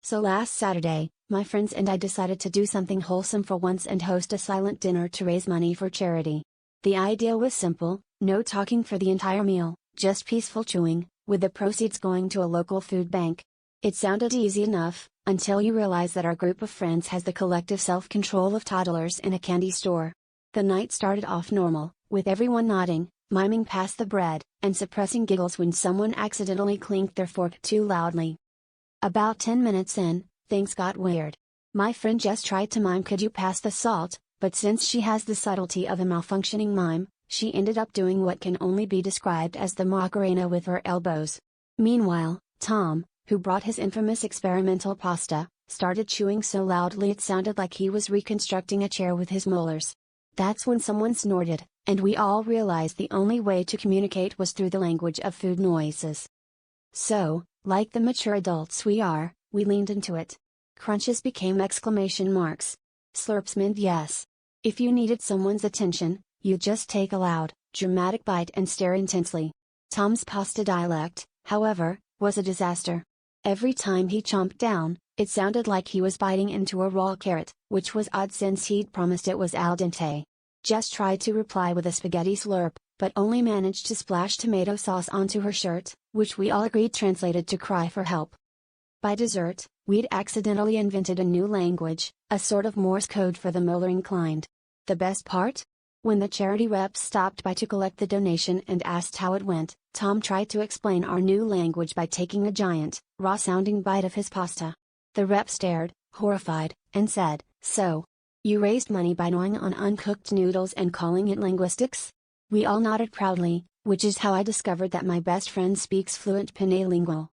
So last Saturday, my friends and I decided to do something wholesome for once and host a silent dinner to raise money for charity. The idea was simple: no talking for the entire meal, just peaceful chewing, with the proceeds going to a local food bank. It sounded easy enough, until you realize that our group of friends has the collective self-control of toddlers in a candy store. The night started off normal, with everyone nodding, miming past the bread, and suppressing giggles when someone accidentally clinked their fork too loudly. About 10 minutes in, things got weird. My friend just tried to mime "could you pass the salt," but since she has the subtlety of a malfunctioning mime, she ended up doing what can only be described as the Macarena with her elbows. Meanwhile, Tom, who brought his infamous experimental pasta, started chewing so loudly it sounded like he was reconstructing a chair with his molars. That's when someone snorted, and we all realized the only way to communicate was through the language of food noises. So, like the mature adults we are, we leaned into it. Crunches became exclamation marks. Slurps meant yes. If you needed someone's attention, you just take a loud, dramatic bite and stare intensely. Tom's pasta dialect, however, was a disaster. Every time he chomped down, it sounded like he was biting into a raw carrot, which was odd since he'd promised it was al dente. Jess tried to reply with a spaghetti slurp, but only managed to splash tomato sauce onto her shirt, which we all agreed translated to cry for help. By dessert, we'd accidentally invented a new language, a sort of Morse code for the Moeller inclined. The best part? When the charity rep stopped by to collect the donation and asked how it went, Tom tried to explain our new language by taking a giant, raw-sounding bite of his pasta. The rep stared, horrified, and said, "So, you raised money by gnawing on uncooked noodles and calling it linguistics?" We all nodded proudly, which is how I discovered that my best friend speaks fluent Pinay lingual.